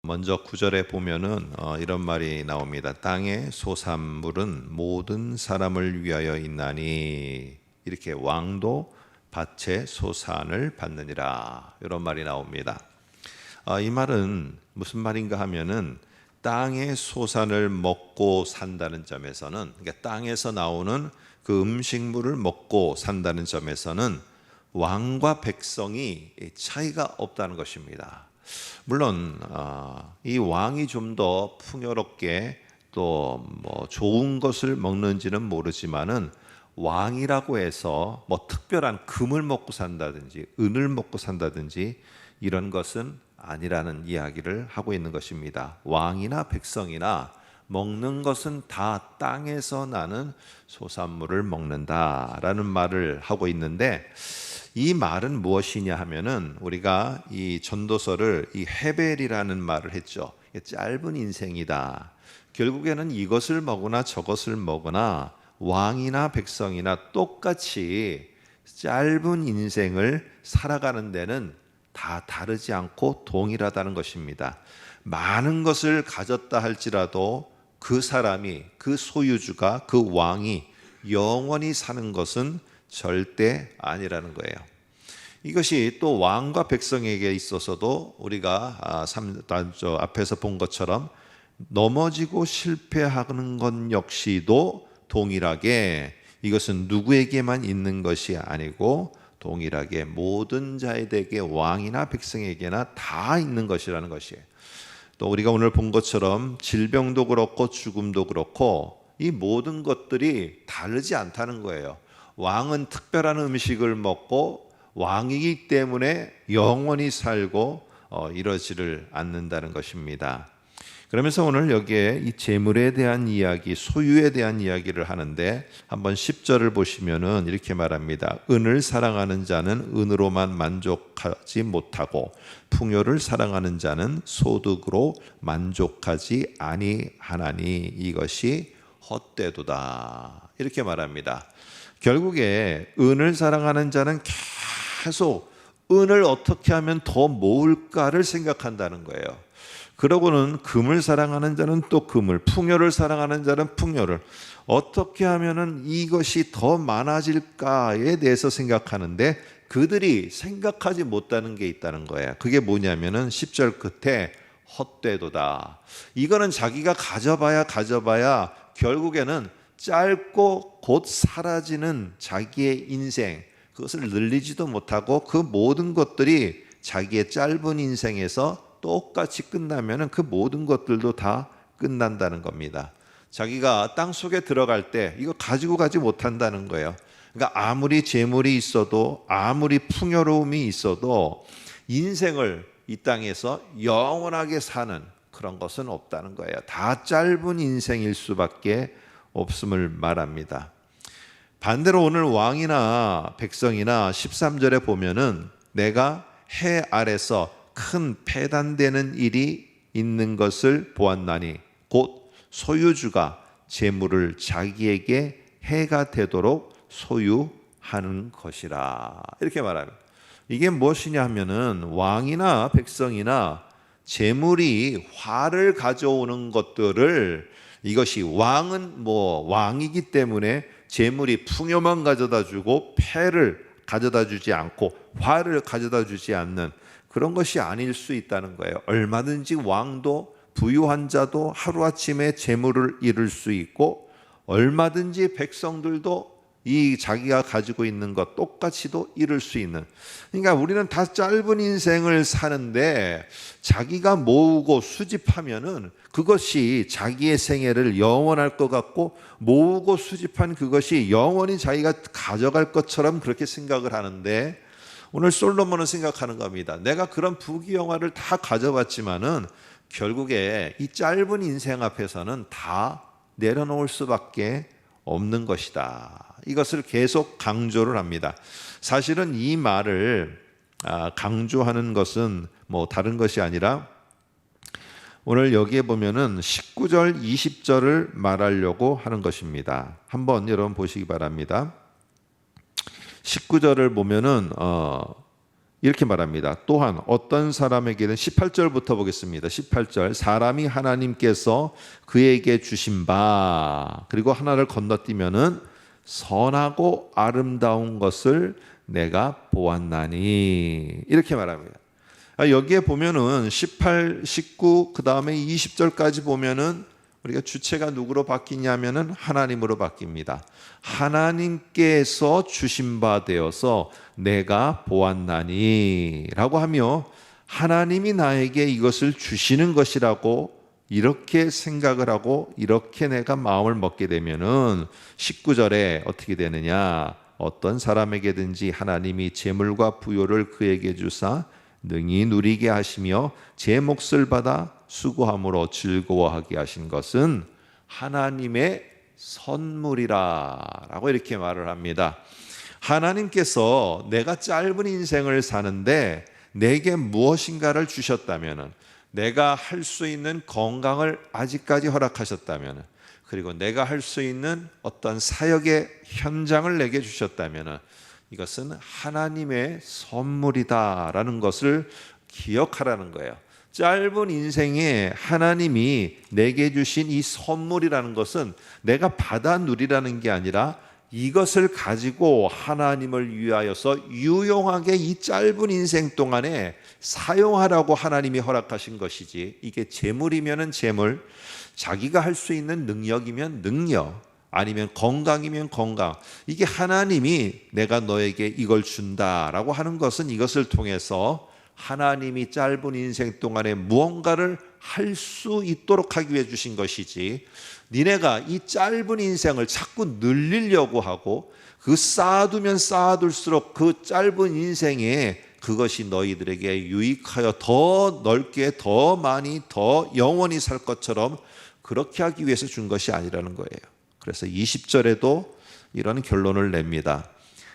먼저 9절에 보면은 이런 말이 나옵니다. 땅의 소산물은 모든 사람을 위하여 있나니 이렇게 왕도 밭의 소산을 받느니라, 이런 말이 나옵니다. 이 말은 무슨 말인가 하면은 땅의 소산을 먹고 산다는 점에서는, 그러니까 땅에서 나오는 그 음식물을 먹고 산다는 점에서는 왕과 백성이 차이가 없다는 것입니다. 물론 이 왕이 좀 더 풍요롭게 또 뭐 좋은 것을 먹는지는 모르지만은 왕이라고 해서 뭐 특별한 금을 먹고 산다든지 은을 먹고 산다든지 이런 것은 아니라는 이야기를 하고 있는 것입니다. 왕이나 백성이나 먹는 것은 다 땅에서 나는 소산물을 먹는다라는 말을 하고 있는데, 이 말은 무엇이냐 하면은 우리가 이 전도서를 이 헤벨이라는 말을 했죠. 짧은 인생이다. 결국에는 이것을 먹으나 저것을 먹으나 왕이나 백성이나 똑같이 짧은 인생을 살아가는 데는 다 다르지 않고 동일하다는 것입니다. 많은 것을 가졌다 할지라도 그 사람이, 그 소유주가, 그 왕이 영원히 사는 것은 절대 아니라는 거예요. 이것이 또 왕과 백성에게 있어서도 우리가 앞에서 본 것처럼 넘어지고 실패하는 것 역시도 동일하게 이것은 누구에게만 있는 것이 아니고 동일하게 모든 자에게, 왕이나 백성에게나 다 있는 것이라는 것이에요. 또 우리가 오늘 본 것처럼 질병도 그렇고 죽음도 그렇고 이 모든 것들이 다르지 않다는 거예요. 왕은 특별한 음식을 먹고 왕이기 때문에 영원히 살고 이러지를 않는다는 것입니다. 그러면서 오늘 여기에 이 재물에 대한 이야기, 소유에 대한 이야기를 하는데, 한번 10절을 보시면은 이렇게 말합니다. 은을 사랑하는 자는 은으로만 만족하지 못하고 풍요를 사랑하는 자는 소득으로 만족하지 아니하나니 이것이 헛되도다, 이렇게 말합니다. 결국에 은을 사랑하는 자는 계속 은을 어떻게 하면 더 모을까를 생각한다는 거예요. 그러고는 금을 사랑하는 자는 또 금을, 풍요를 사랑하는 자는 풍요를, 어떻게 하면은 이것이 더 많아질까에 대해서 생각하는데 그들이 생각하지 못하는 게 있다는 거예요. 그게 뭐냐면은 10절 끝에 헛되도다. 이거는 자기가 가져봐야 결국에는 짧고 곧 사라지는 자기의 인생, 그것을 늘리지도 못하고 그 모든 것들이 자기의 짧은 인생에서 똑같이 끝나면 그 모든 것들도 다 끝난다는 겁니다. 자기가 땅속에 들어갈 때 이거 가지고 가지 못한다는 거예요. 그러니까 아무리 재물이 있어도, 아무리 풍요로움이 있어도 인생을 이 땅에서 영원하게 사는 그런 것은 없다는 거예요. 다 짧은 인생일 수밖에 없음을 말합니다. 반대로 오늘 왕이나 백성이나 13절에 보면은 내가 해 아래서 큰 패단되는 일이 있는 것을 보았나니 곧 소유주가 재물을 자기에게 해가 되도록 소유하는 것이라, 이렇게 말합니다. 이게 무엇이냐 하면은 왕이나 백성이나 재물이 화를 가져오는 것들을, 이것이 왕은 왕이기 때문에 재물이 풍요만 가져다 주고 패를 가져다 주지 않고 화를 가져다 주지 않는 그런 것이 아닐 수 있다는 거예요. 얼마든지 왕도, 부유한 자도 하루아침에 재물을 잃을 수 있고, 얼마든지 백성들도 이 자기가 가지고 있는 것 똑같이도 잃을 수 있는, 그러니까 우리는 다 짧은 인생을 사는데 자기가 모으고 수집하면은 그것이 자기의 생애를 영원할 것 같고, 모으고 수집한 그것이 영원히 자기가 가져갈 것처럼 그렇게 생각을 하는데, 오늘 솔로몬은 생각하는 겁니다. 내가 그런 부귀영화를 다 가져봤지만은 결국에 이 짧은 인생 앞에서는 다 내려놓을 수밖에 없는 것이다. 이것을 계속 강조를 합니다. 사실은 이 말을 강조하는 것은 다른 것이 아니라 오늘 여기에 보면은 19절, 20절을 말하려고 하는 것입니다. 한번 여러분 보시기 바랍니다. 19절을 보면은 이렇게 말합니다. 또한 어떤 사람에게는 18절부터 보겠습니다. 18절 사람이 하나님께서 그에게 주신 바 그리고 하나를 건너뛰면은 선하고 아름다운 것을 내가 보았나니 이렇게 말합니다. 여기에 보면은 18, 19 그 다음에 20절까지 보면은 우리가 주체가 누구로 바뀌냐면은 하나님으로 바뀝니다. 하나님께서 주신 바 되어서 내가 보았나니 라고 하며 하나님이 나에게 이것을 주시는 것이라고 이렇게 생각을 하고 이렇게 내가 마음을 먹게 되면은 19절에 어떻게 되느냐, 어떤 사람에게든지 하나님이 재물과 부요를 그에게 주사 능히 누리게 하시며 제 몫을 받아 수고함으로 즐거워하게 하신 것은 하나님의 선물이라 라고 이렇게 말을 합니다. 하나님께서 내가 짧은 인생을 사는데 내게 무엇인가를 주셨다면, 내가 할 수 있는 건강을 아직까지 허락하셨다면, 그리고 내가 할 수 있는 어떤 사역의 현장을 내게 주셨다면 이것은 하나님의 선물이다라는 것을 기억하라는 거예요. 짧은 인생에 하나님이 내게 주신 이 선물이라는 것은 내가 받아 누리라는 게 아니라 이것을 가지고 하나님을 위하여서 유용하게 이 짧은 인생 동안에 사용하라고 하나님이 허락하신 것이지, 이게 재물이면 재물, 자기가 할 수 있는 능력이면 능력, 아니면 건강이면 건강, 이게 하나님이 내가 너에게 이걸 준다라고 하는 것은 이것을 통해서 하나님이 짧은 인생 동안에 무언가를 할 수 있도록 하기 위해 주신 것이지, 니네가 이 짧은 인생을 자꾸 늘리려고 하고 그 쌓아두면 쌓아둘수록 그 짧은 인생에 그것이 너희들에게 유익하여 더 넓게 더 많이 더 영원히 살 것처럼 그렇게 하기 위해서 준 것이 아니라는 거예요. 그래서 20절에도 이런 결론을 냅니다.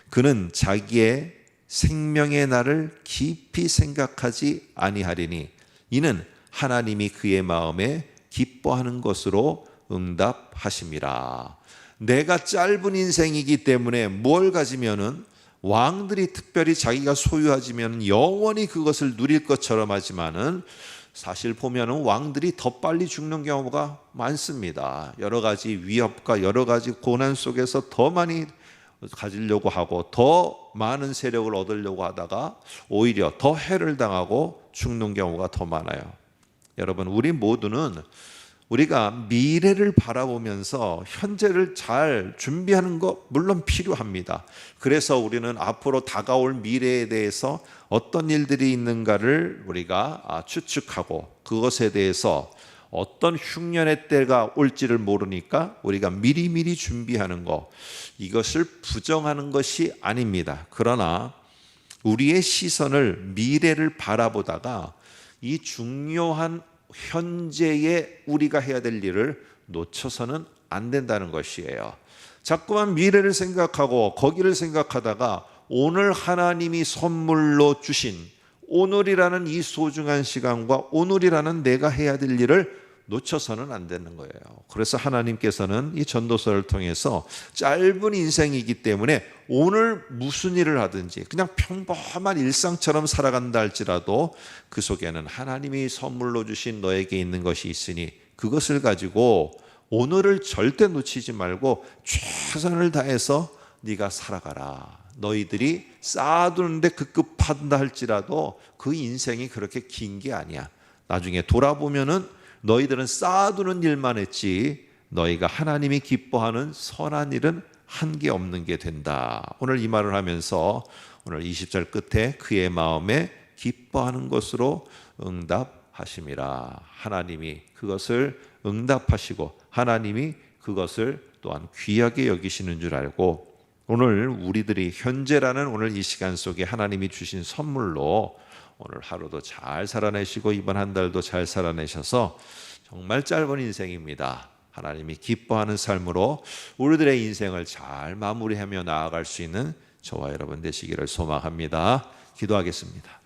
그는 자기의 생명의 날을 깊이 생각하지 아니하리니 이는 하나님이 그의 마음에 기뻐하는 것으로 응답하심이라. 내가 짧은 인생이기 때문에 뭘 가지면은 왕들이 특별히 자기가 소유하지면 영원히 그것을 누릴 것처럼 하지만은 사실 보면은 왕들이 더 빨리 죽는 경우가 많습니다. 여러 가지 위협과 여러 가지 고난 속에서 더 많이 가지려고 하고 더 많은 세력을 얻으려고 하다가 오히려 더 해를 당하고 죽는 경우가 더 많아요. 여러분, 우리 모두는 우리가 미래를 바라보면서 현재를 잘 준비하는 것 물론 필요합니다. 그래서 우리는 앞으로 다가올 미래에 대해서 어떤 일들이 있는가를 우리가 추측하고 그것에 대해서 어떤 흉년의 때가 올지를 모르니까 우리가 미리미리 준비하는 것, 이것을 부정하는 것이 아닙니다. 그러나 우리의 시선을 미래를 바라보다가 이 중요한 현재에 우리가 해야 될 일을 놓쳐서는 안 된다는 것이에요. 자꾸만 미래를 생각하고 거기를 생각하다가 오늘 하나님이 선물로 주신 오늘이라는 이 소중한 시간과 오늘이라는 내가 해야 될 일을 놓쳐서는 안 되는 거예요. 그래서 하나님께서는 이 전도서를 통해서 짧은 인생이기 때문에 오늘 무슨 일을 하든지 그냥 평범한 일상처럼 살아간다 할지라도 그 속에는 하나님이 선물로 주신 너에게 있는 것이 있으니 그것을 가지고 오늘을 절대 놓치지 말고 최선을 다해서 네가 살아가라. 너희들이 쌓아두는데 급급한다 할지라도 그 인생이 그렇게 긴 게 아니야. 나중에 돌아보면은 너희들은 쌓아두는 일만 했지 너희가 하나님이 기뻐하는 선한 일은 한 게 없는 게 된다. 오늘 이 말을 하면서 오늘 20절 끝에 그의 마음에 기뻐하는 것으로 응답하심이라. 하나님이 그것을 응답하시고 하나님이 그것을 또한 귀하게 여기시는 줄 알고 오늘 우리들이 현재라는 오늘 이 시간 속에 하나님이 주신 선물로 오늘 하루도 잘 살아내시고 이번 한 달도 잘 살아내셔서 정말 짧은 인생입니다. 하나님이 기뻐하는 삶으로 우리들의 인생을 잘 마무리하며 나아갈 수 있는 저와 여러분 되시기를 소망합니다. 기도하겠습니다.